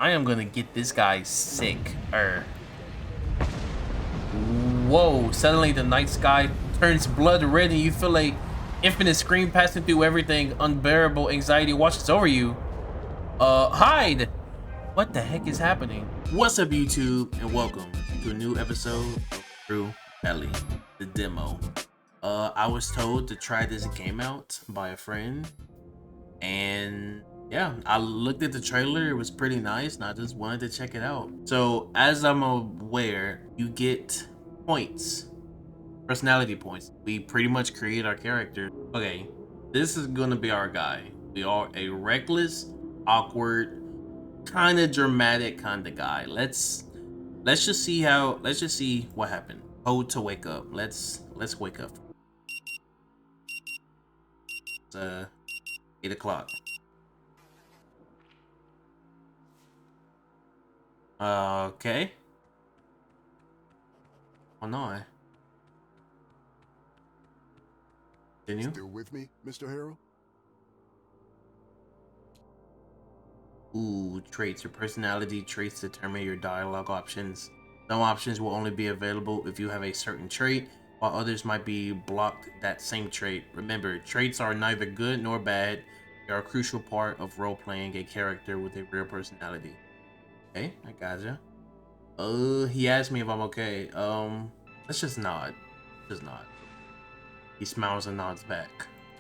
I am gonna get this guy sick. Whoa, suddenly the night sky turns blood red and you feel a infinite scream passing through everything. Unbearable anxiety washes over you. Hide! What the heck is happening? What's up, YouTube, and welcome to a new episode of Rue Valley, the demo. I was told to try this game out by a friend, and yeah, I looked at the trailer. It was pretty nice, and I just wanted to check it out. So, as I'm aware, you get points, personality points. We pretty much create our character. Okay, this is gonna be our guy. We are a reckless, awkward, kind of dramatic kind of guy. Let's just see what happened. Code to wake up. Let's wake up. It's 8 o'clock. Okay. Oh no. Continue. Still with me, Mr. Harrell? Ooh, traits. Your personality traits determine your dialogue options. Some options will only be available if you have a certain trait, while others might be blocked that same trait. Remember, traits are neither good nor bad. They are a crucial part of role-playing a character with a real personality. Okay, I gotcha. He asked me if I'm okay. Let's just nod. Just nod. He smiles and nods back.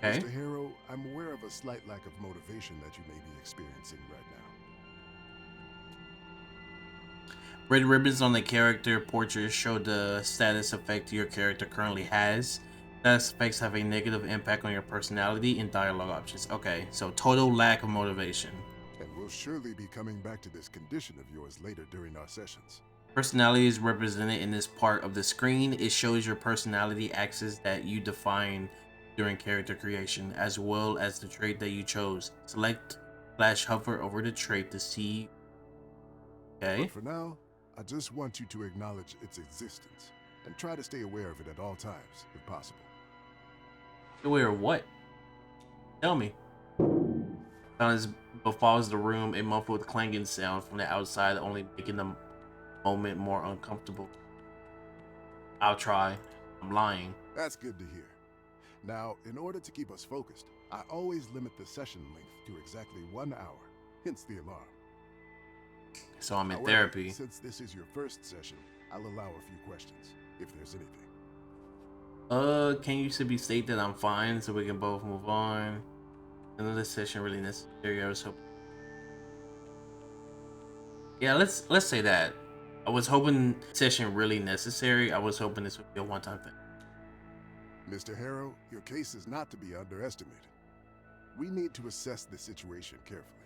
Okay. Mr. Harrell, I'm aware of a slight lack of motivation that you may be experiencing right now. Red ribbons on the character portrait show the status effect your character currently has. Status effects have a negative impact on your personality and dialogue options. Okay, so total lack of motivation. And we'll surely be coming back to this condition of yours later during our sessions. Personality is represented in this part of the screen. It shows your personality axis that you define during character creation, as well as the trait that you chose. Select / hover over the trait to see. Okay. But for now, I just want you to acknowledge its existence and try to stay aware of it at all times, if possible. Aware of what? Tell me. Silence befalls the room, a muffled clanging sound from the outside, only making the moment more uncomfortable. I'll try. I'm lying. That's good to hear. Now, in order to keep us focused, I always limit the session length to exactly 1 hour, hence the alarm. So I'm in However, therapy. Since this is your first session, I'll allow a few questions, if there's anything. Can you simply state that I'm fine so we can both move on? Another session really necessary. I was hoping. Yeah, let's say that. I was hoping session really necessary. I was hoping this would be a one-time thing. Mr. Harrow, your case is not to be underestimated. We need to assess the situation carefully.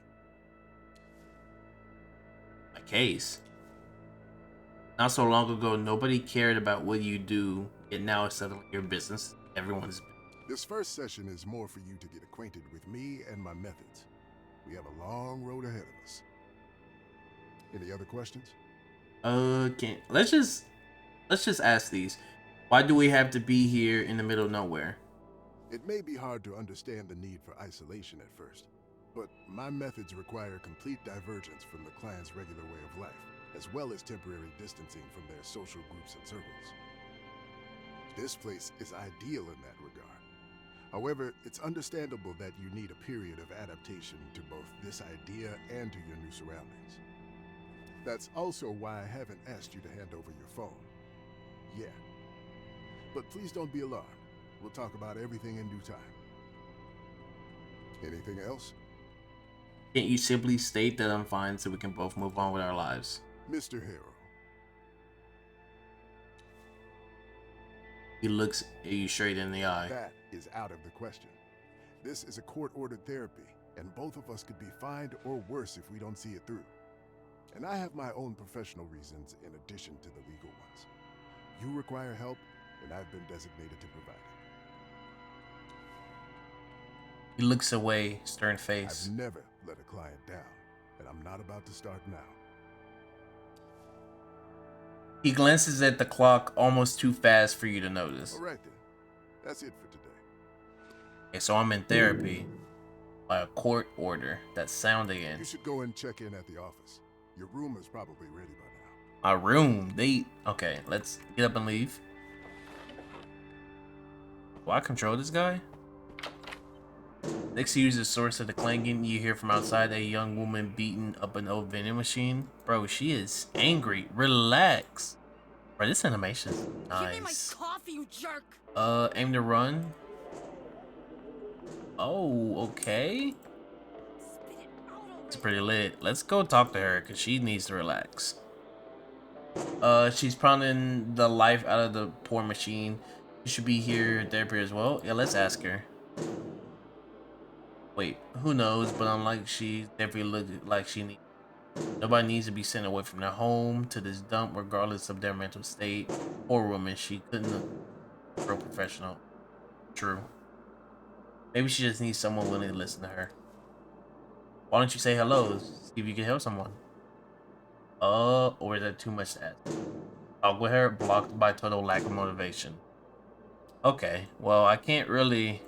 My case. Not so long ago, nobody cared about what you do, yet now it's suddenly your business. Everyone's. This first session is more for you to get acquainted with me and my methods. We have a long road ahead of us. Any other questions? Let's just ask these. Why do we have to be here in the middle of nowhere? It may be hard to understand the need for isolation at first, but my methods require complete divergence from the clan's regular way of life, as well as temporary distancing from their social groups and circles. This place is ideal in that regard. However, it's understandable that you need a period of adaptation to both this idea and to your new surroundings. That's also why I haven't asked you to hand over your phone yet. But please don't be alarmed. We'll talk about everything in due time. Anything else? Can't you simply state that I'm fine so we can both move on with our lives? Mr. Harrow. He looks you straight in the eye. That is out of the question. This is a court-ordered therapy, and both of us could be fined or worse if we don't see it through. And I have my own professional reasons in addition to the legal ones. You require help, and I've been designated to provide it. He looks away, stern face. I've never let a client down, and I'm not about to start now. He glances at the clock almost too fast for you to notice. All right then. That's it for today. Okay, so I'm in therapy by a court order. That sound again. You should go and check in at the office. Your room is probably ready by now. My room. Okay, let's get up and leave. Do I control this guy? Next, use the source of the clanging. You hear from outside a young woman beating up an old vending machine. Bro, she is angry. Relax. Bro, this animation is nice. Give me my coffee, you jerk. Aim to run. Oh, okay. Spit it out already. It's pretty lit. Let's go talk to her because she needs to relax. She's pounding the life out of the poor machine. You should be here therapy as well. Yeah, let's ask her. Wait, who knows? But unlike she definitely looked like she needs. Nobody needs to be sent away from their home to this dump, regardless of their mental state. Poor woman, she couldn't grow professional. True. Maybe she just needs someone willing to listen to her. Why don't you say hello? See if you can help someone. Or is that too much to ask? Talk with her, blocked by total lack of motivation. Okay, well, I can't really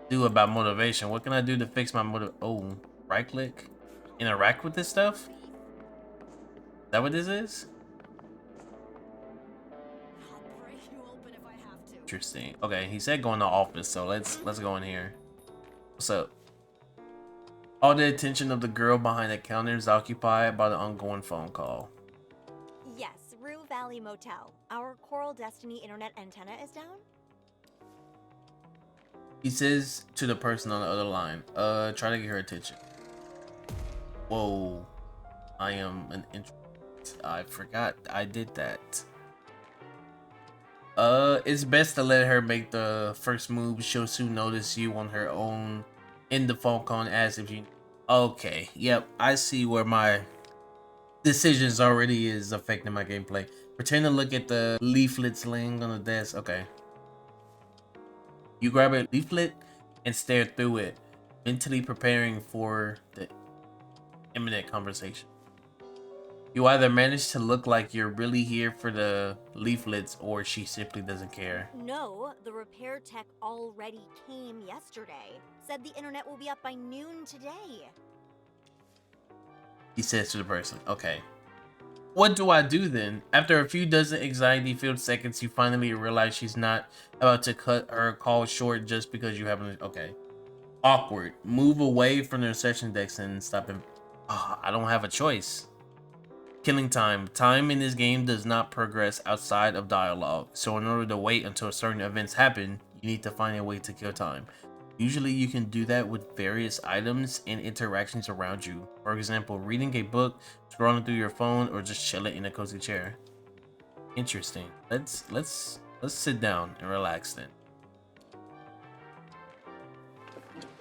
do about motivation. What can I do to fix my Oh, right click? Interact with this stuff? Is that what this is? I'll break you open if I have to. Interesting. Okay, he said go in the office, so let's go in here. What's up? All the attention of the girl behind the counter is occupied by the ongoing phone call. Yes, Rue Valley Motel. Our Coral Destiny internet antenna is down? He says to the person on the other line, try to get her attention. Whoa. I am an introvert. I forgot I did that. It's best to let her make the first move. She'll soon notice you on her own in the phone call and ask if you... Okay, yep, I see where my decisions already is affecting my gameplay. Pretend to look at the leaflets laying on the desk. Okay. You grab a leaflet and stare through it, mentally preparing for the imminent conversation. You either manage to look like you're really here for the leaflets or she simply doesn't care. No, the repair tech already came yesterday. Said the internet will be up by noon today. He says to the person, okay. What do I do then? After a few dozen anxiety-filled seconds, you finally realize she's not about to cut her call short just because you haven't... Okay. Awkward. Move away from the reception desk and stop him. Oh, I don't have a choice. Killing time. Time in this game does not progress outside of dialogue. So in order to wait until certain events happen, you need to find a way to kill time. Usually you can do that with various items and interactions around you. For example, reading a book, scrolling through your phone, or just chilling in a cozy chair. Interesting. Let's sit down and relax then.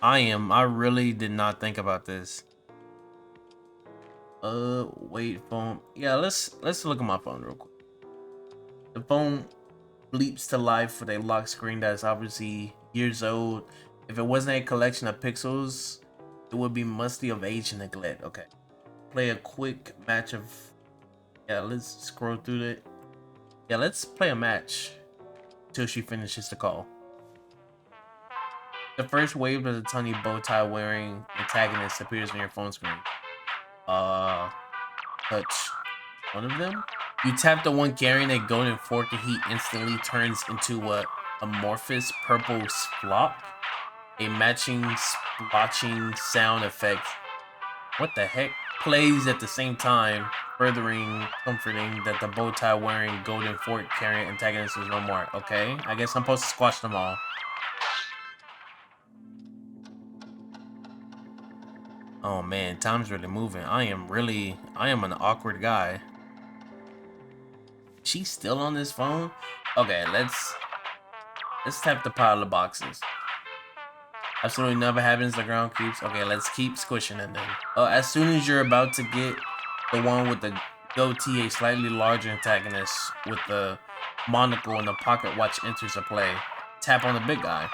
I really did not think about this. Wait, phone. Yeah, let's look at my phone real quick. The phone bleeps to life with a lock screen that is obviously years old. If it wasn't a collection of pixels, it would be musty of age and neglect. Okay. Play a quick match of... Yeah, let's scroll through it. Yeah, let's play a match till she finishes the call. The first wave of the tiny bow tie wearing antagonist appears on your phone screen. Touch one of them. You tap the one carrying a golden fork and he instantly turns into what? Amorphous purple splop? A matching splotching sound effect. What the heck? Plays at the same time, furthering comforting that the bow tie wearing golden fork carrying antagonist is no more. Okay, I guess I'm supposed to squash them all. Oh man, time's really moving. I am an awkward guy. She's still on this phone? Okay, let's tap the pile of boxes. Absolutely never happens, the ground keeps. Okay, let's keep squishing it then. As soon as you're about to get the one with the goatee, a slightly larger antagonist with the monocle and the pocket watch enters the play. Tap on the big guy.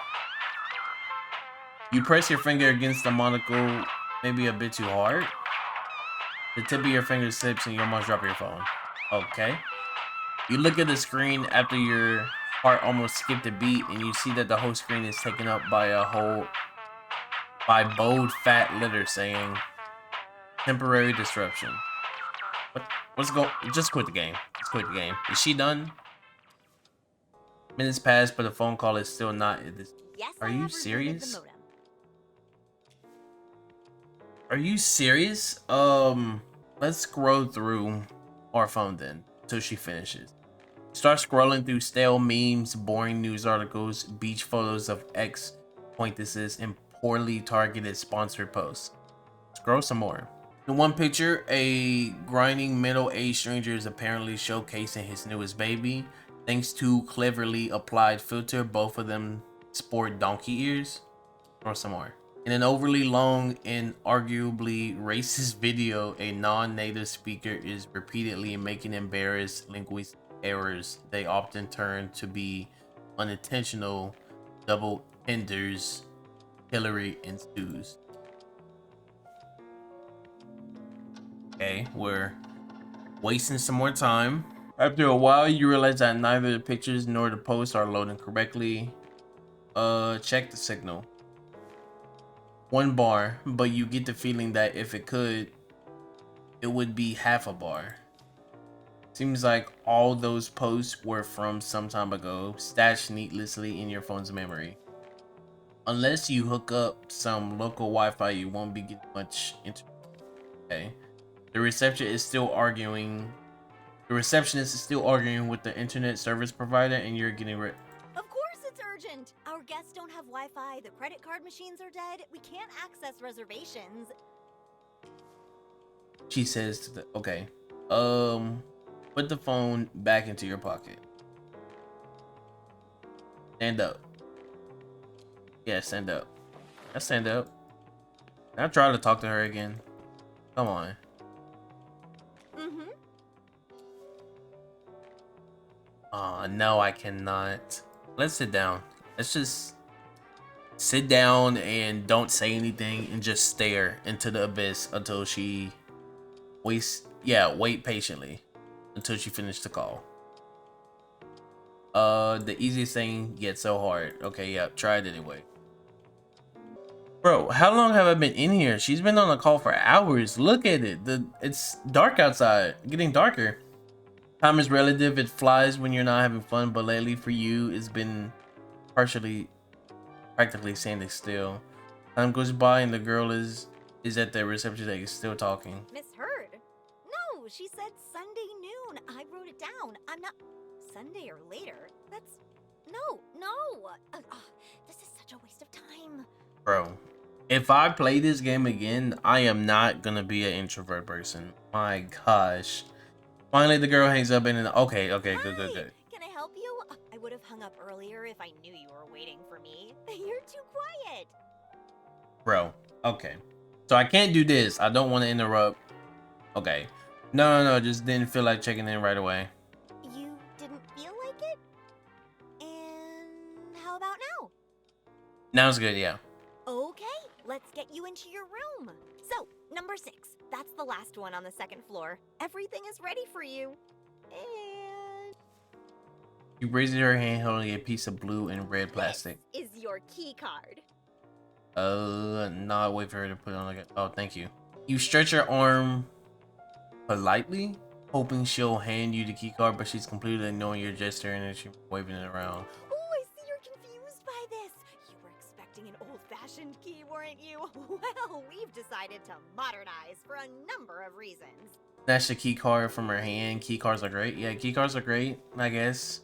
You press your finger against the monocle maybe a bit too hard. The tip of your finger slips and you almost drop your phone. Okay. You look at the screen after your heart almost skipped a beat and you see that the whole screen is taken up by bold fat letters saying Temporary disruption. What? Let's go. Just quit the game. Just quit the game. Is she done? Minutes pass, but the phone call is still not. Yes, Are I you have rebooted the serious? modem. Are you serious? Let's scroll through our phone then until she finishes. Start scrolling through stale memes, boring news articles, beach photos of ex acquaintances, and poorly targeted sponsored posts. Scroll some more. In one picture, a grinding middle-aged stranger is apparently showcasing his newest baby. Thanks to cleverly applied filter, both of them sport donkey ears. Or some more. In an overly long and arguably racist video, a non-native speaker is repeatedly making embarrassed linguistic errors. They often turn to be unintentional double entendres. Hillary ensues. Okay, we're wasting some more time. After a while, you realize that neither the pictures nor the posts are loading correctly. Check the signal. 1 bar, but you get the feeling that if it could, it would be half a bar. Seems like all those posts were from some time ago, stashed needlessly in your phone's memory. Unless you hook up some local Wi-Fi, you won't be getting much internet. Okay. The receptionist is still arguing with the internet service provider, and you're getting rid. Of course it's urgent. Our guests don't have Wi-Fi, the credit card machines are dead, we can't access reservations. She says to the okay. Put the phone back into your pocket. Stand up. Yeah, stand up. I stand up. I'll try to talk to her again. Come on. No, I cannot. Let's sit down. Let's just sit down and don't say anything and just stare into the abyss until she wait patiently until she finished the call. The easiest thing gets so hard. Okay, yeah, try it anyway. Bro, how long have I been in here? She's been on the call for hours. Look at it. It's dark outside. Getting darker. Time is relative. It flies when you're not having fun, but lately for you, it's been practically standing still. Time goes by and the girl is at the reception desk still talking. Misheard? No, she said Sunday noon. I wrote it down. I'm not... Sunday or later? That's... No. This is such a waste of time. Bro, if I play this game again, I am not gonna be an introvert person. My gosh. Finally, the girl hangs up and then, okay, good. Can I help you? I would have hung up earlier if I knew you were waiting for me. You're too quiet. Bro, okay. So I can't do this. I don't want to interrupt. Okay. No, just didn't feel like checking in right away. You didn't feel like it? And how about now? Now's good, yeah. Okay, let's get you into your room. So, number 6. That's the last one on the 2nd floor. Everything is ready for you. And... You raised her hand holding a piece of blue and red plastic. This is your key card. No, wait for her to put it on like oh, thank you. You stretch your arm politely, hoping she'll hand you the key card, but she's completely ignoring your gesture and then she's waving it around. Oh, I see you're confused by this. You were expecting an old-fashioned key, weren't you? Well, we've decided to modernize for a number of reasons. Snatch the key card from her hand. Key cards are great. Yeah, key cards are great, I guess.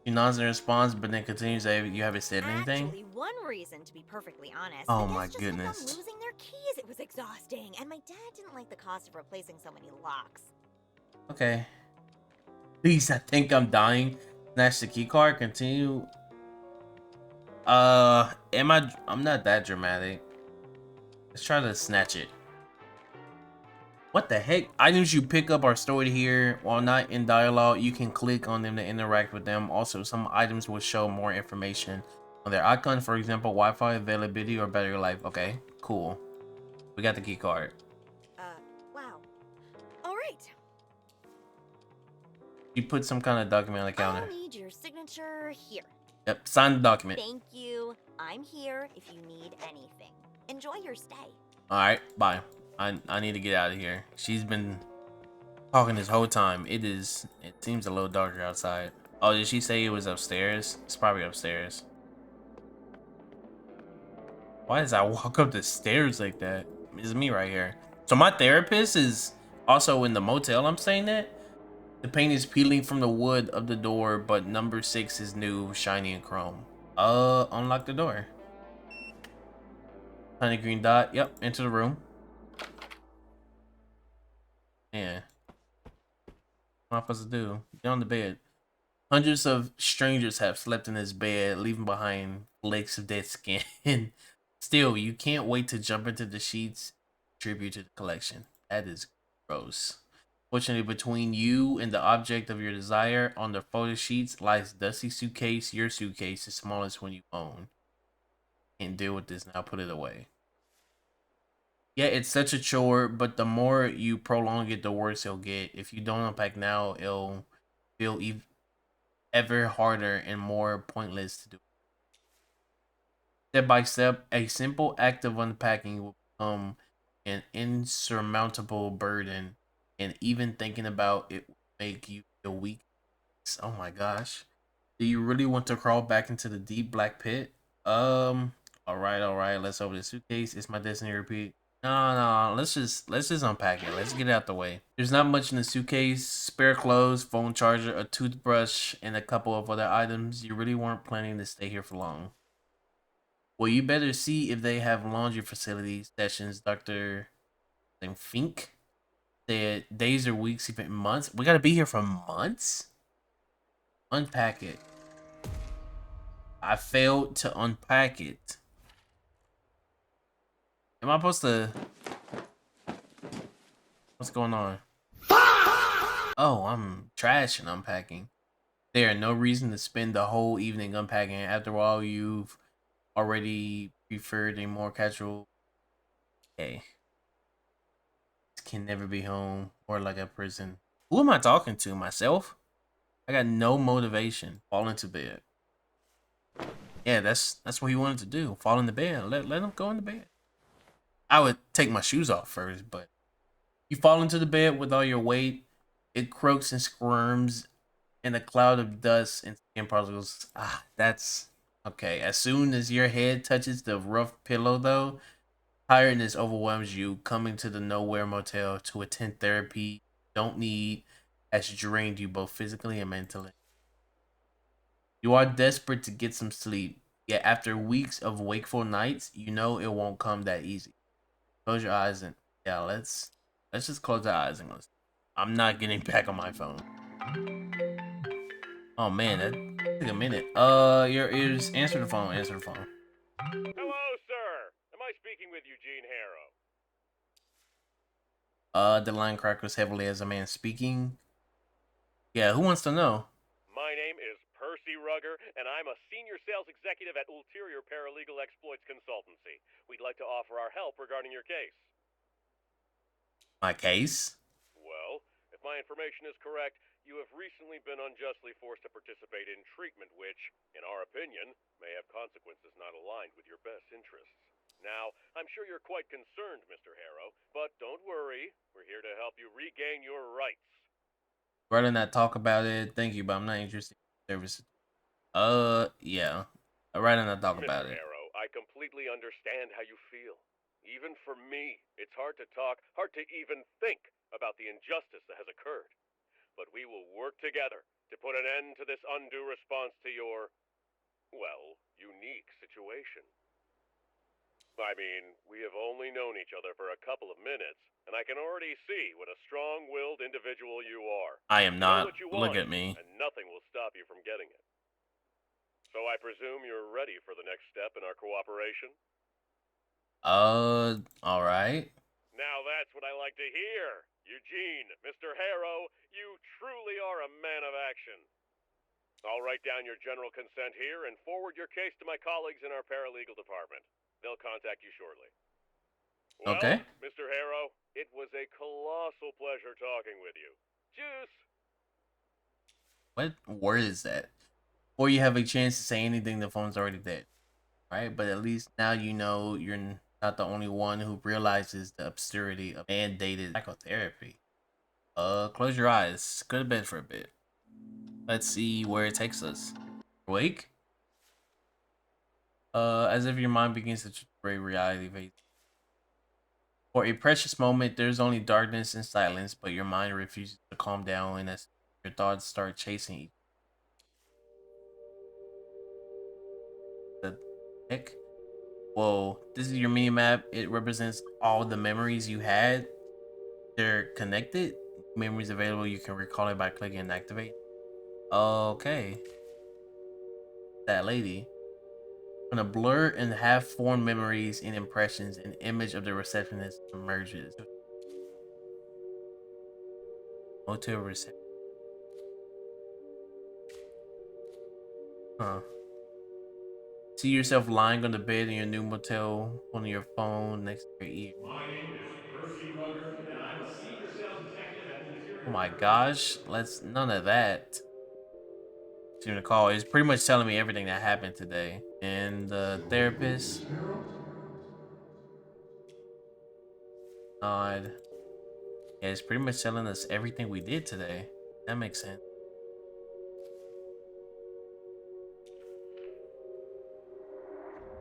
She nods in response, but then continues that you haven't said anything. Actually, one reason, to be perfectly honest, Oh the my guests just kept on goodness. losing their keys. It was exhausting, and my dad didn't like the cost of replacing so many locks. Okay. Please, I think I'm dying. Snatch the key card. Continue. I'm not that dramatic. Let's try to snatch it. What the heck? Items you pick up are stored here. While not in dialogue, you can click on them to interact with them. Also, some items will show more information on their icon. For example, Wi-Fi availability or battery life. Okay, cool. We got the key card. Wow. All right. You put some kind of document on the counter. I'll need your signature here. Yep, sign the document. Thank you. I'm here if you need anything. Enjoy your stay. All right, bye. I need to get out of here. She's been talking this whole time. It seems a little darker outside. Oh, did she say it was upstairs? It's probably upstairs. Why does I walk up the stairs like that? It's me right here. So my therapist is also in the motel I'm staying at. The paint is peeling from the wood of the door, but number 6 is new, shiny and chrome. Unlock the door. Tiny green dot. Yep, enter the room. Yeah. What am I supposed to do? Get on the bed. Hundreds of strangers have slept in this bed, leaving behind flakes of dead skin. Still, you can't wait to jump into the sheets, tribute to the collection. That is gross. Fortunately, between you and the object of your desire on the photo sheets lies dusty suitcase, your suitcase, the smallest one you own. Can't deal with this now, put it away. Yeah, it's such a chore, but the more you prolong it, the worse it'll get. If you don't unpack now, it'll feel ever harder and more pointless to do. Step by step, a simple act of unpacking will become an insurmountable burden, and even thinking about it will make you feel weak. Oh my gosh. Do you really want to crawl back into the deep black pit? All right. Let's open the suitcase. It's my destiny to repeat. No. Let's just unpack it. Let's get it out the way. There's not much in the suitcase. Spare clothes, phone charger, a toothbrush, and a couple of other items. You really weren't planning to stay here for long. Well, you better see if they have laundry facilities sessions. Dr. Fink said days or weeks, even months. We gotta be here for months? Unpack it. I failed to unpack it. Am I supposed to... What's going on? Oh, I'm trash and unpacking. There are no reason to spend the whole evening unpacking. After all, you've already preferred a more casual... Hey. This can never be home or like a prison. Who am I talking to? Myself? I got no motivation. Fall into bed. Yeah, that's what he wanted to do. Fall into bed. Let him go into bed. I would take my shoes off first, but you fall into the bed with all your weight. It croaks and squirms in a cloud of dust and skin particles. That's okay. As soon as your head touches the rough pillow, though, tiredness overwhelms you. Coming to the Nowhere Motel to attend therapy you don't need has drained you both physically and mentally. You are desperate to get some sleep, yet after weeks of wakeful nights, you know it won't come that easy. Close your eyes and yeah, let's just close our eyes and go. I'm not getting back on my phone. Oh man, that took a minute. Your ears. Answer the phone. Answer the phone. Hello, sir. Am I speaking with Eugene Harrow? The line crackles heavily as a man speaking. Yeah, who wants to know? My name is Percy Rugger, and I'm a senior sales executive at Ulterior Paralegal Exploits Consultancy. We'd like to offer our help regarding your case. My case? Well, if my information is correct, you have recently been unjustly forced to participate in treatment which, in our opinion, may have consequences not aligned with your best interests. Now, I'm sure you're quite concerned, Mr. Harrow, but don't worry. We're here to help you regain your rights. Rather not talk about it. Thank you, but I'm not interested in services. Yeah. I'd rather not talk about Mr. it. Harrow, I completely understand how you feel. Even for me, it's hard to talk, hard to even think about the injustice that has occurred. But we will work together to put an end to this undue response to your, well, unique situation. I mean, we have only known each other for a couple of minutes, and I can already see what a strong-willed individual you are. I am You know not. what you Look want, at me. and nothing will stop you from getting it. So I presume you're ready for the next step in our cooperation? Alright. Now that's what I like to hear. Eugene, Mr. Harrow, you truly are a man of action. I'll write down your general consent here and forward your case to my colleagues in our paralegal department. They'll contact you shortly. Well, Okay. Mr. Harrow, it was a colossal pleasure talking with you. Juice! What word is that? Before you have a chance to say anything, the phone's already dead. Right? But at least now you know you're Not the only one who realizes the absurdity of mandated psychotherapy. Close your eyes. Go to bed for a bit. Let's see where it takes us. Awake? As if your mind begins to break reality. For a precious moment, there's only darkness and silence, but your mind refuses to calm down, and as your thoughts start chasing each other. Heck? Whoa, this is your mini map. It represents all the memories you had. They're connected. Memories available. You can recall it by clicking and activate. Okay. That lady. When a blur and half-formed memories and impressions, an image of the receptionist emerges. Motel reception. Huh. See yourself lying on the bed in your new motel, holding your phone next to your ear. My name is Percy Rugger, and I'm a senior sales executive at Interior. Oh my gosh, let's none of that. Seem to call. It's pretty much telling me everything that happened today. And the therapist. Nod. Yeah, it's pretty much telling us everything we did today. That makes sense.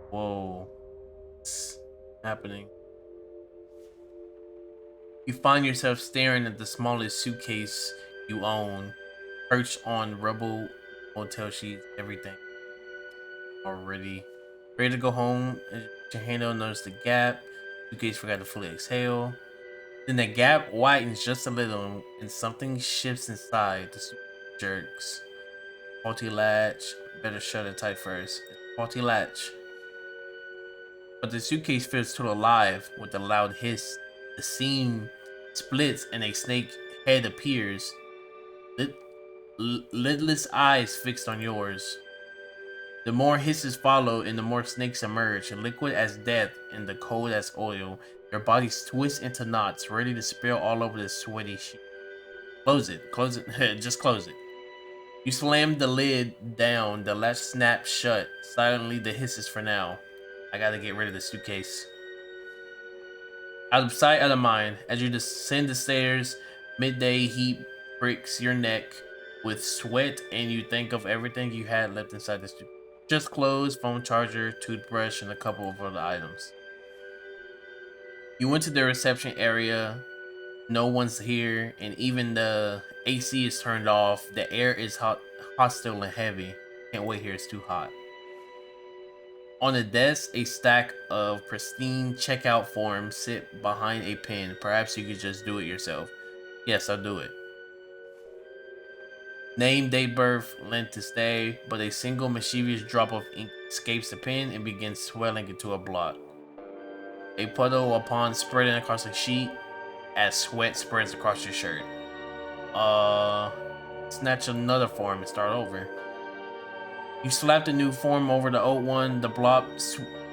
Whoa. What's happening? You find yourself staring at the smallest suitcase you own, perched on rubble motel sheets, everything already ready to go home. As your handle notice the gap, suitcase forgot to fully exhale. Then the gap widens just a little and something shifts inside. The suitcase jerks. Faulty latch. Better shut it tight first. Faulty latch. But the suitcase feels too alive with a loud hiss. The seam splits and a snake head appears. Lidless eyes fixed on yours. The more hisses follow and the more snakes emerge, liquid as death and the cold as oil. Your body twists into knots, ready to spill all over the sweaty sheet. Close it, just close it. You slam the lid down, the latch snaps shut. Silently, the hisses for now. I gotta get rid of the suitcase. Out of sight, out of mind. As you descend the stairs, midday heat pricks your neck with sweat, and you think of everything you had left inside the suitcase. Just clothes, phone charger, toothbrush, and a couple of other items. You went to the reception area. No one's here, and even the AC is turned off. The air is hostile and heavy. Can't wait here, it's too hot. On the desk, a stack of pristine checkout forms sit behind a pen. Perhaps you could just do it yourself. Yes, I'll do it. Name, date, birth, length to stay, but a single mischievous drop of ink escapes the pen and begins swelling into a blot. A puddle upon spreading across the sheet as sweat spreads across your shirt. Snatch another form and start over. You slap the new form over the old one, the blob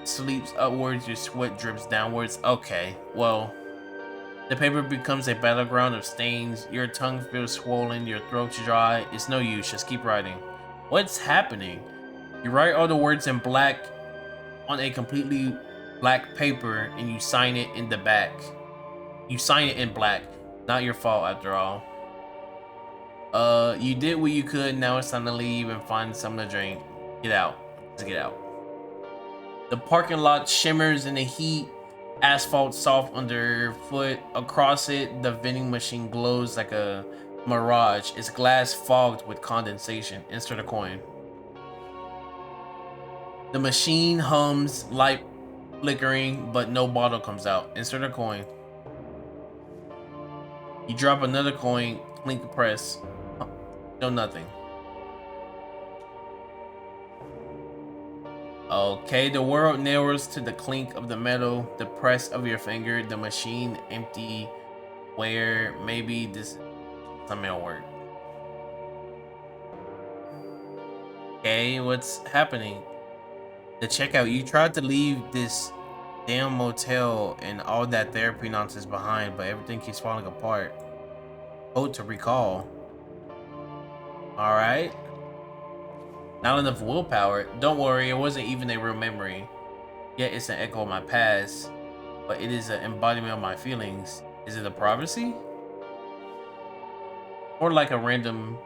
sleeps upwards, your sweat drips downwards. Okay, well, the paper becomes a battleground of stains, your tongue feels swollen, your throat's dry. It's no use, just keep writing. What's happening? You write all the words in black on a completely black paper and you sign it in the back. You sign it in black. Not your fault after all. You did what you could, now it's time to leave and find something to drink. Get out. Just get out. The parking lot shimmers in the heat. Asphalt soft underfoot. Across it, the vending machine glows like a mirage. Its glass fogged with condensation. Insert a coin. The machine hums, light flickering, but no bottle comes out. Insert a coin. You drop another coin, clink press. No, nothing. Okay, the world narrows to the clink of the metal, the press of your finger, the machine empty. Where maybe this something will work. Okay, what's happening? The checkout. You tried to leave this damn motel and all that therapy nonsense behind, but everything keeps falling apart. Code to recall. Alright. Not enough willpower. Don't worry, it wasn't even a real memory. Yet it's an echo of my past. but it is an embodiment of my feelings. Is it a privacy? Or like a random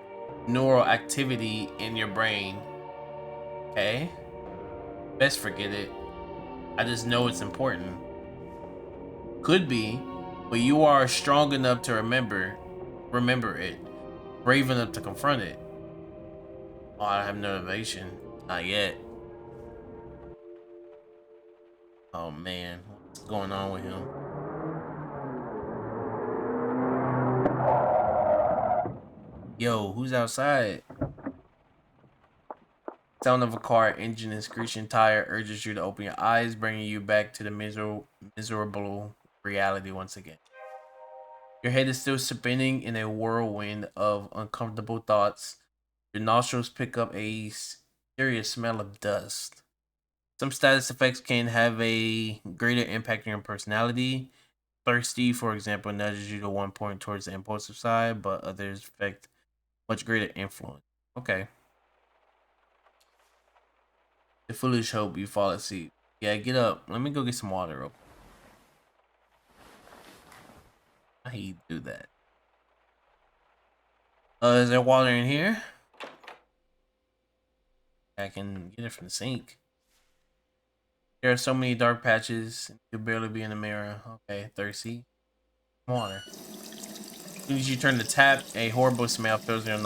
neural activity in your brain? Okay. Best forget it. I just know it's important. Could be, but you are strong enough to remember it. Brave enough to confront it. Oh, I have no motivation. Not yet. Oh man, what's going on with him? Yo, who's outside? Sound of a car engine and screeching tire urges you to open your eyes, bringing you back to the miserable reality once again. Your head is still spinning in a whirlwind of uncomfortable thoughts. Your nostrils pick up a serious smell of dust. Some status effects can have a greater impact on your personality. Thirsty, for example, nudges you to one point towards the impulsive side, but others affect much greater influence. Okay. The foolish hope you fall asleep. Yeah, get up. Let me go get some water real quick. How you do that? Is there water in here? I can get it from the sink. There are so many dark patches. You'll barely be in the mirror. Okay, thirsty. Water. As soon as you turn the tap, a horrible smell fills your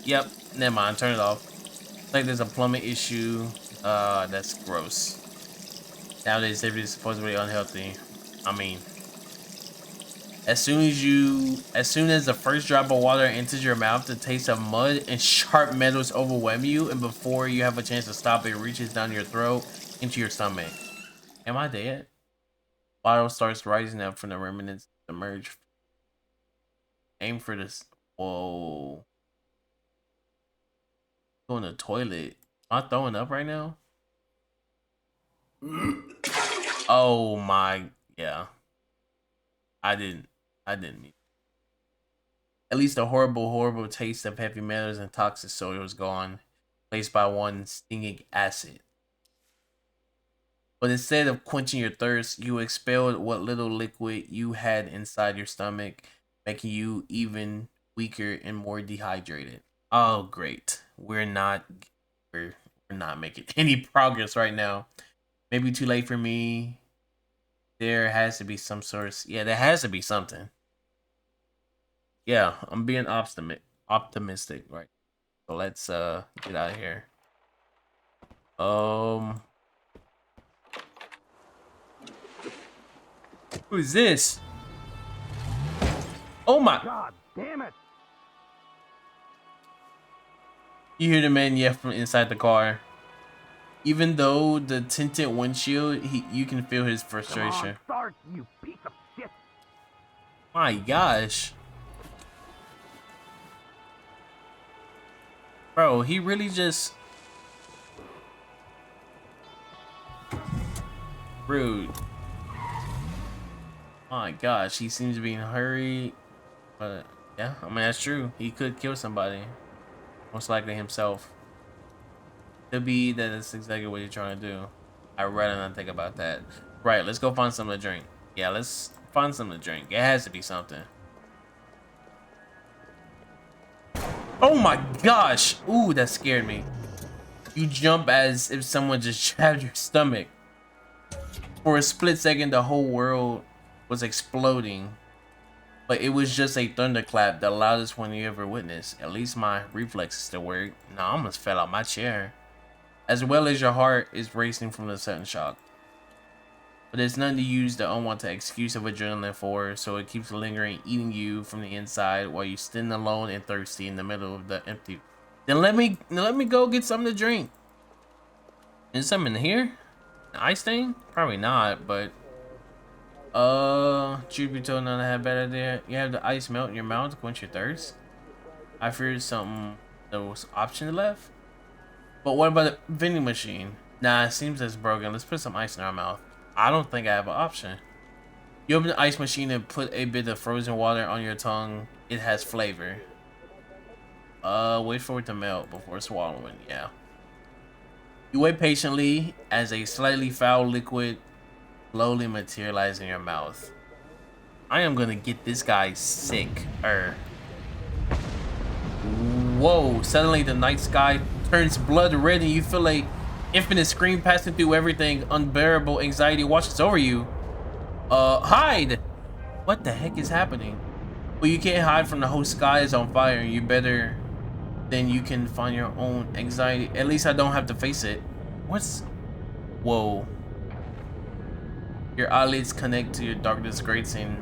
yep, never mind, turn it off. It's like there's a plumbing issue. That's gross. Nowadays, everything's supposedly unhealthy. I mean, as soon as the first drop of water enters your mouth, the taste of mud and sharp metals overwhelm you, and before you have a chance to stop, it reaches down your throat into your stomach. Am I dead? Bottle starts rising up from the remnants emerge. Aim for this. Whoa. Go in the toilet. Am I throwing up right now? Oh my, yeah. I didn't mean. At least the horrible taste of heavy metals and toxic soil was gone, replaced by one stinging acid. But instead of quenching your thirst, you expelled what little liquid you had inside your stomach, making you even weaker and more dehydrated. Oh great. We're not making any progress right now. Maybe too late for me. There has to be some source. Yeah, there has to be something. Yeah, I'm being optimistic, right? So let's get out of here. Who is this? Oh my God damn it! You hear the man yell from inside the car. Even though the tinted windshield, you can feel his frustration. Come on, start, you piece of shit! My gosh. Bro, he really just... Rude. My gosh, he seems to be in a hurry. But yeah, I mean, that's true. He could kill somebody. Most likely himself. Could be that that's exactly what you're trying to do. I'd rather not think about that. Right, let's go find something to drink. Yeah, let's find something to drink. It has to be something. Oh my gosh! Ooh, that scared me. You jump as if someone just jabbed your stomach. For a split second, the whole world was exploding. But it was just a thunderclap, the loudest one you ever witnessed. At least my reflexes still work. Nah, I almost fell out my chair. As well as your heart is racing from the sudden shock. But there's nothing to use the unwanted excuse of adrenaline for, so it keeps lingering, eating you from the inside while you stand alone and thirsty in the middle of the empty. Then let me go get something to drink. Is something in here? An ice thing? Probably not, but truth be told, none of that bad idea. You have the ice melt in your mouth to quench your thirst. I feared something there was option left. But what about the vending machine? Nah, it seems that's broken. Let's put some ice in our mouth. I don't think I have an option. You open the ice machine and put a bit of frozen water on your tongue. It has flavor. Wait for it to melt before swallowing. Yeah. You wait patiently as a slightly foul liquid slowly materialize in your mouth. I am gonna get this guy sick. Whoa, suddenly the night sky turns blood red and you feel a infinite scream passing through everything. Unbearable anxiety washes over you. Hide! What the heck is happening? Well, you can't hide from the whole sky is on fire. You better than you can find your own anxiety. At least I don't have to face it. What's... Whoa. Your eyelids connect to your darkness grates and...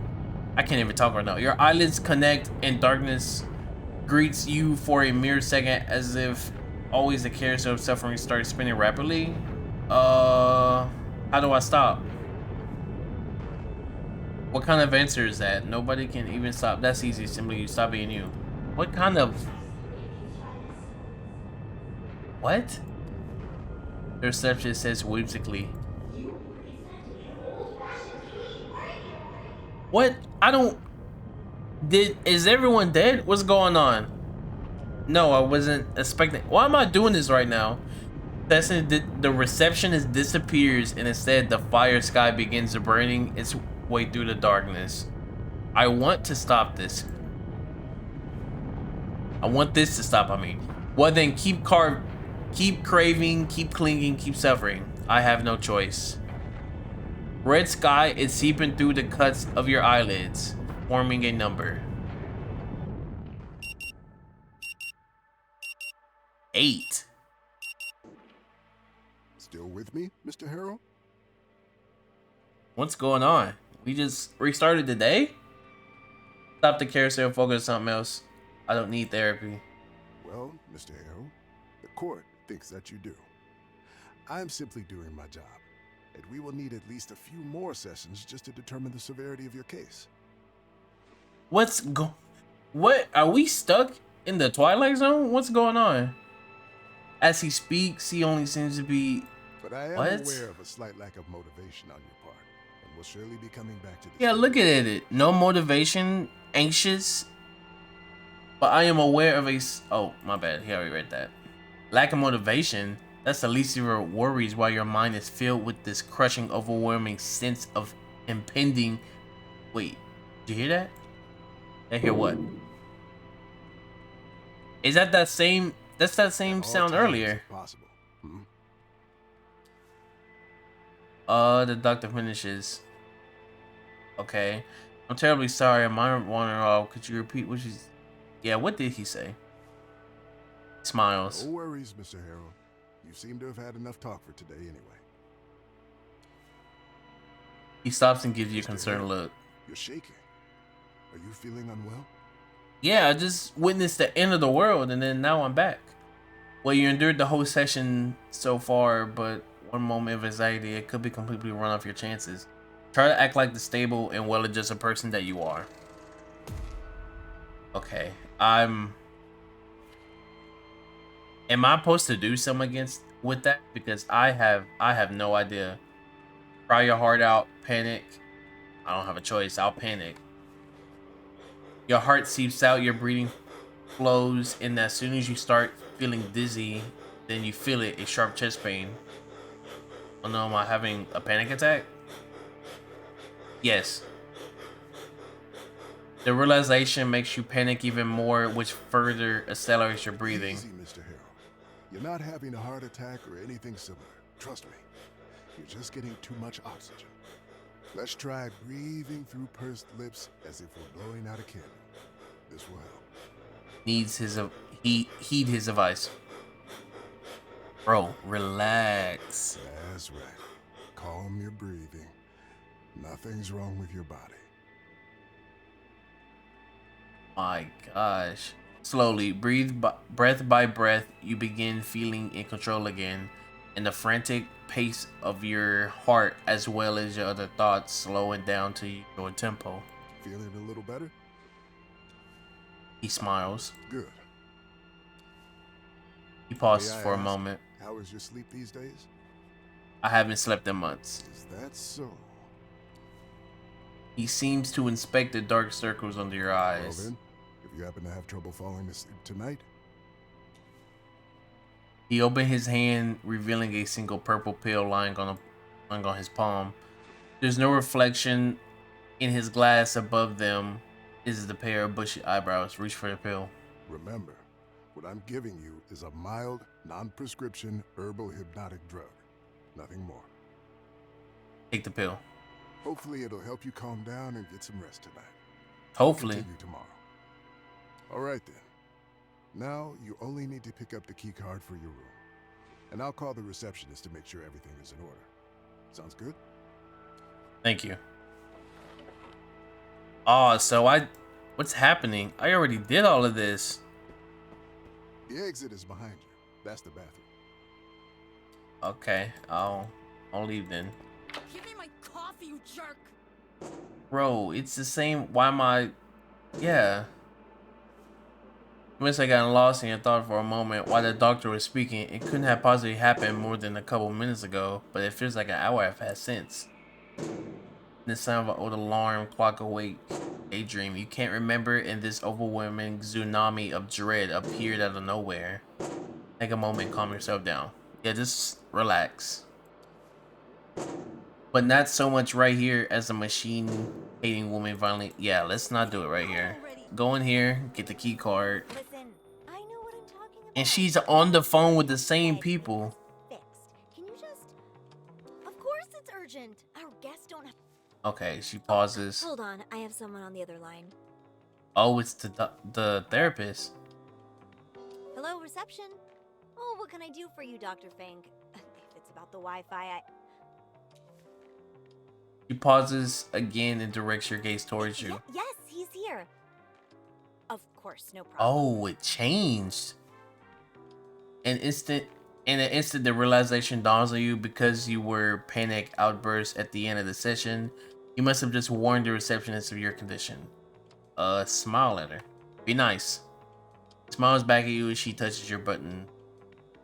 I can't even talk right now. Your eyelids connect and darkness greets you for a mere second, as if always the carousel of suffering starts spinning rapidly. How do I stop? What kind of answer is that? Nobody can even stop. That's easy. Simply you stop being you. What kind of... What? The receptionist says whimsically. What? I don't... Is everyone dead? What's going on? No, I wasn't expecting... Why am I doing this right now? The receptionist disappears and instead the fire sky begins burning its way through the darkness. I want to stop this. I want this to stop, I mean. Well then, keep craving, keep clinging, keep suffering. I have no choice. Red sky is seeping through the cuts of your eyelids, forming a number. 8. Still with me, Mr. Harrell? What's going on? We just restarted the day? Stop the carousel, focus on something else. I don't need therapy. Well, Mr. Harrell, the court thinks that you do. I'm simply doing my job, and we will need at least a few more sessions just to determine the severity of your case. What? Are we stuck in the Twilight Zone? What's going on? As he speaks, he only seems to be... But I am aware of a slight lack of motivation on your part, and will surely be coming back to this. Yeah, look at it. No motivation, anxious. But I am aware of a... Oh, my bad. He already read that. Lack of motivation. That's the least of your worries while your mind is filled with this crushing, overwhelming sense of impending... Wait, did you hear that? I hear what? Is that same... That's that same sound earlier. Possible. The doctor finishes. Okay. I'm terribly sorry. I'm wondering, could you repeat what she's... Yeah, what did he say? Smiles. No worries, Mr. Harrell. You seem to have had enough talk for today anyway. He stops and gives you a Mr. concerned Harrell, look. You're shaking. Are you feeling unwell? Yeah, I just witnessed the end of the world and then now I'm back. Well, you endured the whole session so far, but one moment of anxiety, it could be completely run off your chances. Try to act like the stable and well-adjusted person that you are. Okay, am I supposed to do something with that? Because I have no idea. Cry your heart out, panic. I don't have a choice, I'll panic. Your heart seeps out, your breathing flows, and as soon as you start feeling dizzy, then you feel it, a sharp chest pain. Oh no, am I having a panic attack? Yes. The realization makes you panic even more, which further accelerates your breathing. Easy, Mr. Harrell. You're not having a heart attack or anything similar. Trust me. You're just getting too much oxygen. Let's try breathing through pursed lips as if we're blowing out a candle. This will help. Heed his advice. Bro, relax. That's right. Calm your breathing. Nothing's wrong with your body. My gosh. Slowly, breath by breath, you begin feeling in control again, and the frantic pace of your heart as well as your other thoughts slowing down to your tempo. Feeling a little better? He smiles. Good. He pauses May I for a ask, moment. How is your sleep these days? I haven't slept in months. Is that so? He seems to inspect the dark circles under your Well eyes. then, if you happen to have trouble falling asleep tonight, He opened his hand, revealing a single purple pill lying on his palm. There's no reflection in his glass. Above them is the pair of bushy eyebrows. Reach for the pill. Remember, what I'm giving you is a mild, non-prescription herbal hypnotic drug. Nothing more. Take the pill. Hopefully it'll help you calm down and get some rest tonight. Hopefully. Continue tomorrow. All right then. Now you only need to pick up the key card for your room. And I'll call the receptionist to make sure everything is in order. Sounds good? Thank you. So what's happening? I already did all of this. The exit is behind you. That's the bathroom. Okay, I'll leave then. Give me my coffee, you jerk! Bro, it's the same. Why am I? Yeah. Once I got lost in your thought for a moment while the doctor was speaking, it couldn't have possibly happened more than a couple minutes ago, but it feels like an hour have passed since. The sound of an old alarm clock awake. Daydream you can't remember, and this overwhelming tsunami of dread appeared out of nowhere. Take a moment, calm yourself down. Yeah, just relax. But not so much right here as the machine-hating woman violently. Yeah, let's not do it right here. Go in here, get the key card. Listen, I know what I'm talking about. And she's on the phone with the same people. Fixed. Can you just... Of course it's urgent. Our guests don't have... Okay, she pauses. Hold on, I have someone on the other line. Oh, it's the therapist. Hello, reception? Oh, what can I do for you, Dr. Fink? If it's about the Wi-Fi, She pauses again and directs your gaze towards you. Yes, he's here. Of course, no problem. Oh, it changed. In an instant, the realization dawns on you because you were panic outbursts at the end of the session. You must have just warned the receptionist of your condition. Smile at her. Be nice. Smiles back at you as she touches your button.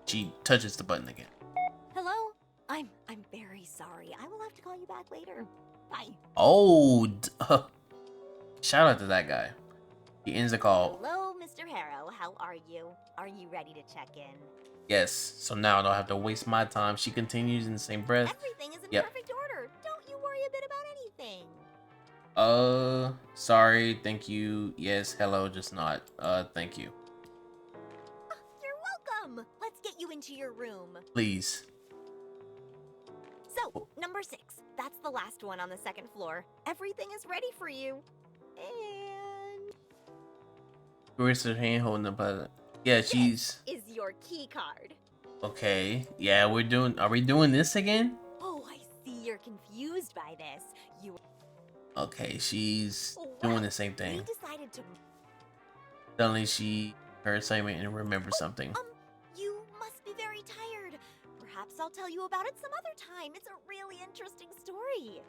She touches the button again. Hello? I'm very sorry. I will have to call you back later. Bye. Oh, shout out to that guy. He ends the call. Hello, Mr. Harrow. How are you? Are you ready to check in? Yes, so now I don't have to waste my time. She continues in the same breath. Everything is in Yep. perfect order. Don't you worry a bit about anything. Sorry, thank you. Yes, hello, just not. Thank you. You're welcome. Let's get you into your room. Please. So, number 6. That's the last one on the second floor. Everything is ready for you. And... Where's her hand holding the button? Yeah, she's... is your key card. Okay. Yeah, are we doing this again? Oh, I see you're confused by this. You... Okay, she's Oh, doing wow. the same We thing. decided to... Suddenly her assignment and remembers something. You must be very tired. Perhaps I'll tell you about it some other time. It's a really interesting story.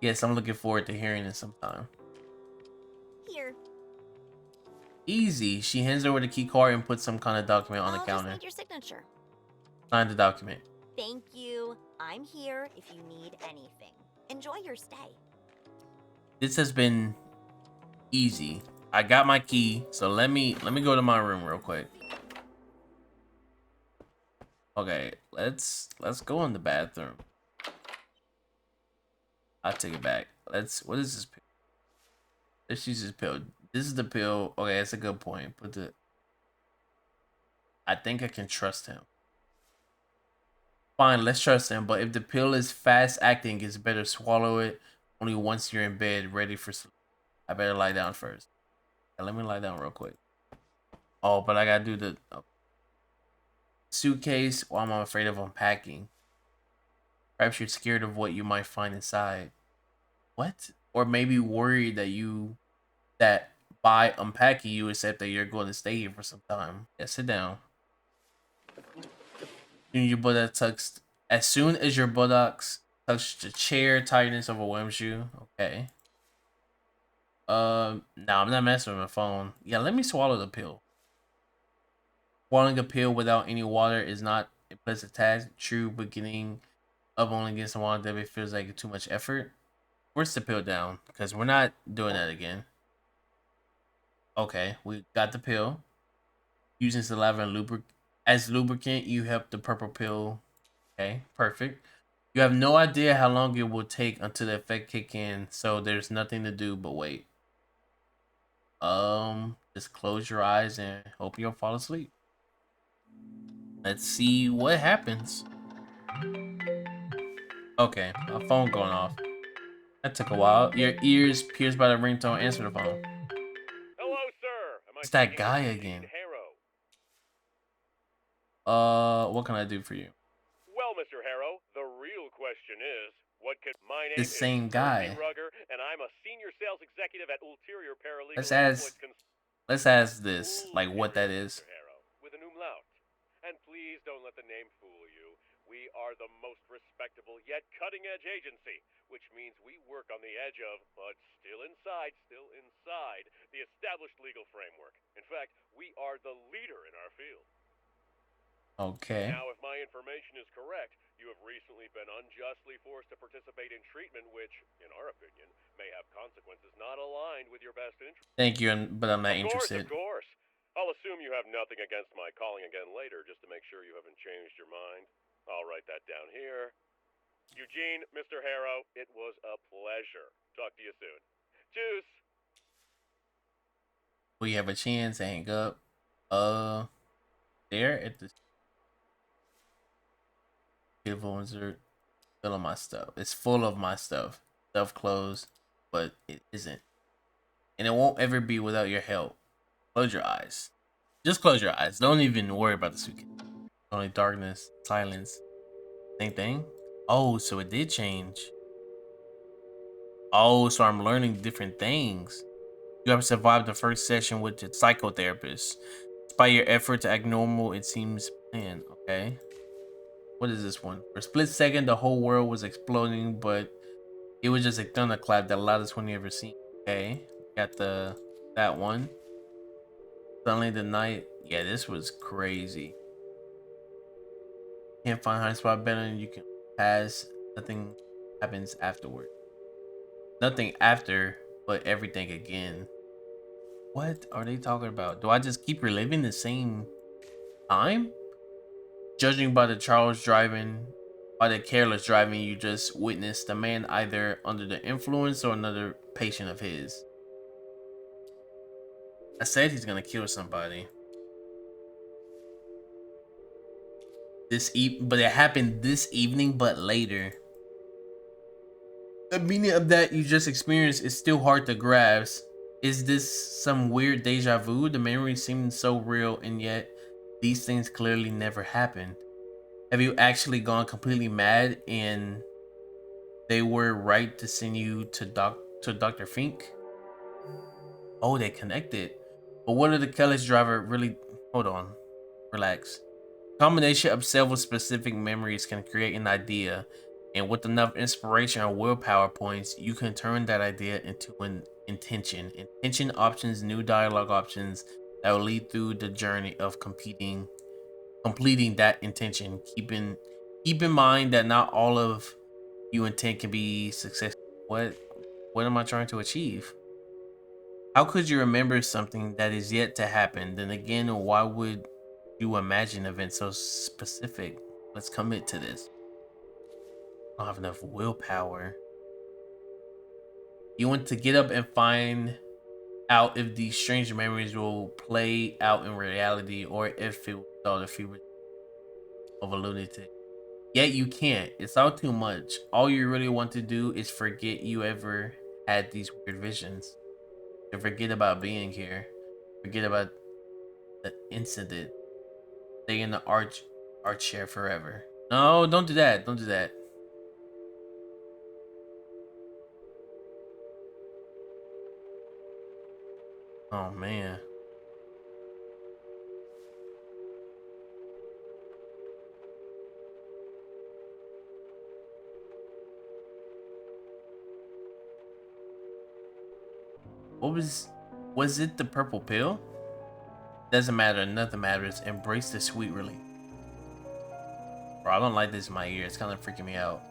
Yes, I'm looking forward to hearing it sometime. Here. Easy. She hands over the key card and puts some kind of document on the I'll counter. just need your signature. Sign the document. Thank you. I'm here if you need anything. Enjoy your stay. This has been easy. I got my key, so let me go to my room real quick. Okay, let's go in the bathroom. I'll take it back. What is this pill? Let's use this pill. This is the pill. Okay, that's a good point. I think I can trust him. Fine, let's trust him. But if the pill is fast acting, it's better swallow it only once you're in bed, ready for sleep. I better lie down first. Yeah, let me lie down real quick. Oh, but I gotta do the suitcase. Well, I'm afraid of unpacking. Perhaps you're scared of what you might find inside. What? Or maybe worried that by unpacking you accept that you're going to stay here for some time. Yeah, sit down. As soon as your buttocks touch the chair, tiredness overwhelms you. Okay. No, I'm not messing with my phone. Yeah, let me swallow the pill. Swallowing a pill without any water is not a pleasant task. True, beginning of only getting some water that it feels like too much effort. Force the pill down, because we're not doing that again. Okay, we got the pill. Using saliva and as lubricant, you help the purple pill. Okay, perfect. You have no idea how long it will take until the effect kick in, so there's nothing to do but wait. Just close your eyes and hope you'll fall asleep. Let's see what happens. Okay, my phone going off. That took a while. Your ears pierced by the ringtone. Answer the phone. Hello, sir. Am I It's that speaking guy with again. Eugene Harrow? What can I do for you? Well, Mr. Harrow, the real question is, what can... My The name is same Percy guy. Rugger, and I'm a senior sales executive at Ulterior Let's Paralegal ask. Exploits Let's ask this, like what that Ulterior, is. Mr. Harrow, with an umlaut. And please don't let the name fool you. We are the most respectable yet cutting-edge agency, which means we work on the edge of, but still inside, the established legal framework. In fact, we are the leader in our field. Okay. Now, if my information is correct, you have recently been unjustly forced to participate in treatment which, in our opinion, may have consequences not aligned with your best interest. Thank you, but I'm not Of interested. course. I'll assume you have nothing against my calling again later just to make sure you haven't changed your mind. I'll write that down here. Eugene, Mr. Harrow, it was a pleasure. Talk to you soon. Tschüss. We have a chance to hang up. There at the beautiful insert. Full of my stuff. It's full of my stuff. Stuff closed, but it isn't. And it won't ever be without your help. Close your eyes. Just close your eyes. Don't even worry about the suitcase. Only darkness, silence. Same thing? Oh, so it did change. Oh, so I'm learning different things. You have survived the first session with the psychotherapist. Despite your effort to act normal, it seems planned. Okay. What is this one? For a split second, the whole world was exploding, but it was just a thunderclap, the loudest one you ever seen. Okay. Got that one. Suddenly the night. Yeah, this was crazy. Can't find high spot better than you can pass. Nothing happens afterward. Nothing after, but everything again. What are they talking about? Do I just keep reliving the same time? Judging by the careless driving you just witnessed, the man either under the influence or another patient of his. I said he's gonna kill somebody. But it happened this evening, but later. The meaning of that you just experienced is still hard to grasp. Is this some weird deja vu? The memory seemed so real, and yet these things clearly never happened. Have you actually gone completely mad and they were right to send you to Dr. Fink? Oh, they connected. But what are the careless driver really? Hold on, relax. Combination of several specific memories can create an idea, and with enough inspiration or willpower points, you can turn that idea into an intention. Intention options, new dialogue options that will lead through the journey of completing that intention. Keep in mind that not all of you intent can be successful. What am I trying to achieve? How could you remember something that is yet to happen? Then again, why would you imagine events so specific? Let's commit to this. I don't have enough willpower. You want to get up and find out if these strange memories will play out in reality or if it was all the fever of a lunatic. Yet you can't. It's all too much. All you really want to do is forget you ever had these weird visions. To forget about being here. Forget about the incident. Stay in the art chair forever. No, don't do that. Don't do that. Oh man. What was it the purple pill? Doesn't matter, nothing matters. Embrace the sweet relief. Bro, I don't like this in my ear. It's kind of freaking me out.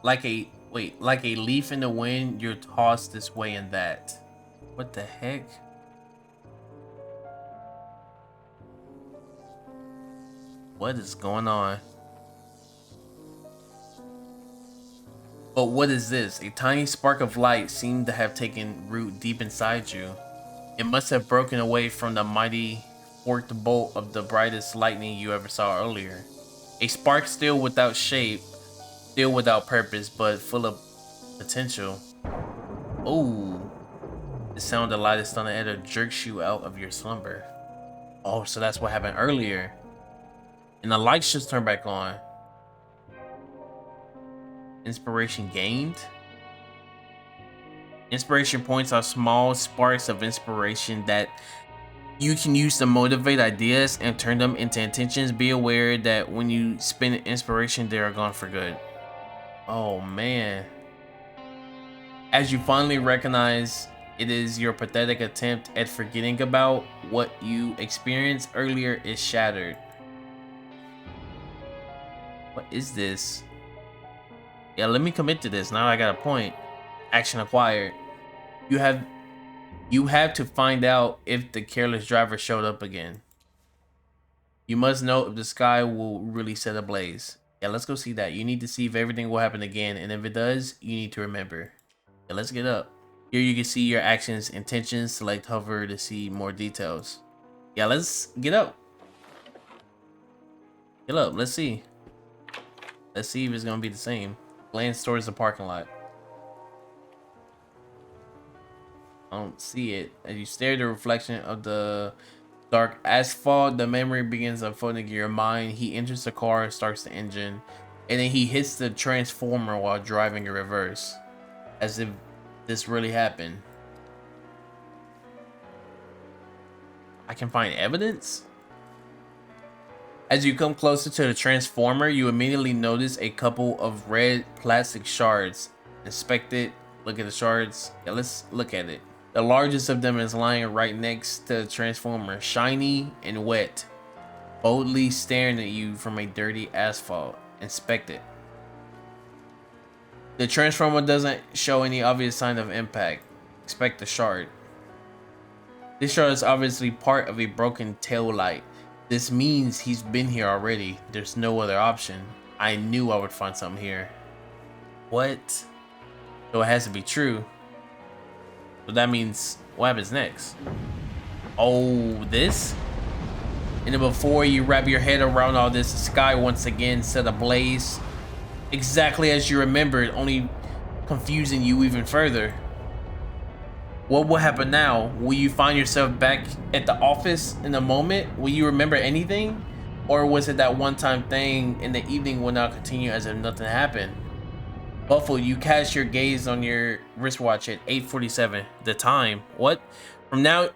Like a leaf in the wind, you're tossed this way and that. What the heck? What is going on? But what is this? A tiny spark of light seemed to have taken root deep inside you. It must have broken away from the mighty forked bolt of the brightest lightning you ever saw earlier. A spark still without shape, still without purpose, but full of potential. Oh, the sound of the lightest thunder ever jerks you out of your slumber. Oh, so that's what happened earlier. And the lights just turned back on. Inspiration gained? Inspiration points are small sparks of inspiration that you can use to motivate ideas and turn them into intentions. Be aware that when you spend inspiration, they are gone for good. Oh man. As you finally recognize it is your pathetic attempt at forgetting about what you experienced earlier is shattered. What is this? Yeah, let me commit to this. Now I got a point. Action acquired. You have to find out if the careless driver showed up again. You must know if the sky will really set ablaze. Yeah, let's go see that. You need to see if everything will happen again, and if it does, you need to remember. Yeah, let's get up. Here you can see your actions, intentions. Select hover to see more details. Yeah, let's get up. Get up, let's see. Let's see if it's gonna be the same. Glance towards the parking lot. I don't see it. As you stare at the reflection of the dark asphalt, the memory begins unfolding in your mind. He enters the car, starts the engine, and then he hits the transformer while driving in reverse. As if this really happened. I can find evidence? As you come closer to the transformer, you immediately notice a couple of red plastic shards. Inspect it, look at the shards. Yeah, let's look at it. The largest of them is lying right next to the transformer, shiny and wet, boldly staring at you from a dirty asphalt. Inspect it. The transformer doesn't show any obvious sign of impact. Inspect the shard. This shard is obviously part of a broken tail light. This means he's been here already. There's no other option. I knew I would find something here. What? So it has to be true. So that means, what happens next? Oh, this? And then before you wrap your head around all this, the sky once again set ablaze. Exactly as you remembered, only confusing you even further. What will happen now? Will you find yourself back at the office in a moment? Will you remember anything? Or was it that one-time thing and the evening will now continue as if nothing happened? Buffalo, you cast your gaze on your wristwatch at 8:47. The time. What? From now...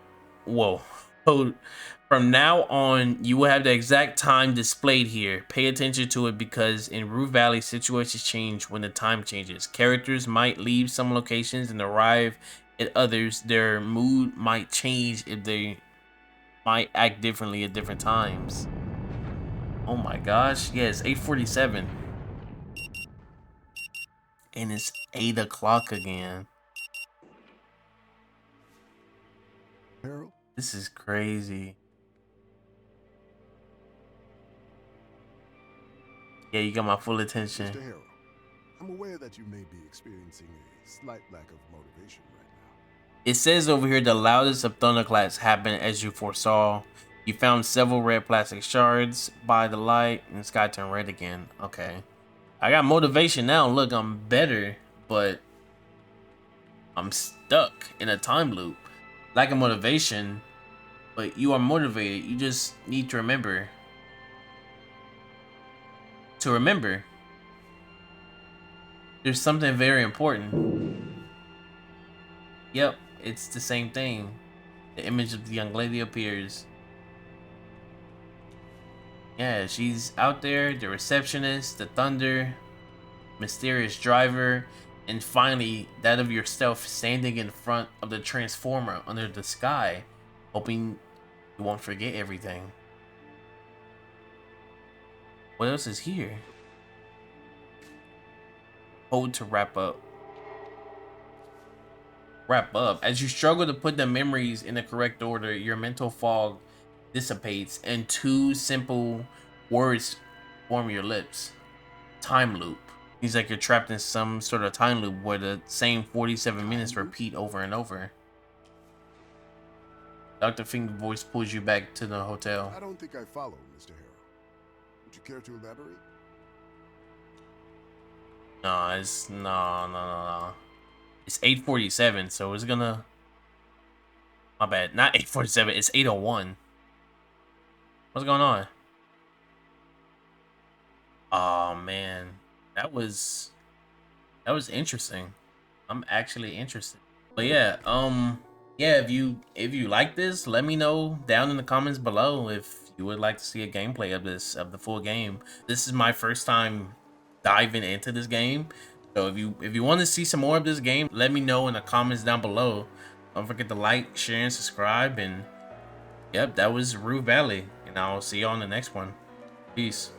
Whoa. From now on, you will have the exact time displayed here. Pay attention to it because in Rue Valley, situations change when the time changes. Characters might leave some locations and arrive at others. Their mood might change if they might act differently at different times. Oh my gosh. Yeah, it's 8:47. And it's 8 o'clock again. Harold? This is crazy. Yeah, you got my full attention. Mr. Harold, I'm aware that you may be experiencing a slight lack of motivation right now. It says over here the loudest of thunderclaps happened as you foresaw. You found several red plastic shards by the light and the sky turned red again. Okay. I got motivation now. Look, I'm better, but I'm stuck in a time loop. Lack of motivation, but you are motivated. You just need to remember. To remember. There's something very important. Yep, it's the same thing. The image of the young lady appears. Yeah, she's out there, the receptionist, the thunder, mysterious driver, and finally that of yourself standing in front of the transformer under the sky, hoping you won't forget everything. What else is here? Hold to wrap up. Wrap up. As you struggle to put the memories in the correct order, your mental fog dissipates and 2 simple words form your lips. Time loop. He's like you're trapped in some sort of time loop where the same 47 minutes repeat over and over. Dr. Fing's voice pulls you back to the hotel. I don't think I follow, Mr. Harrow. Would you care to elaborate? No, it's no. It's 8:47, so it's gonna. My bad, not 8:47. It's 8:01. What's going on? Oh man, that was interesting. I'm actually interested. But yeah, yeah, if you like this, let me know down in the comments below if you would like to see a gameplay of the full game. This is my first time diving into this game, so if you want to see some more of this game, let me know in the comments down below. Don't forget to like, share, and subscribe. And yep, that was Rue Valley, and I'll see you on the next one. Peace.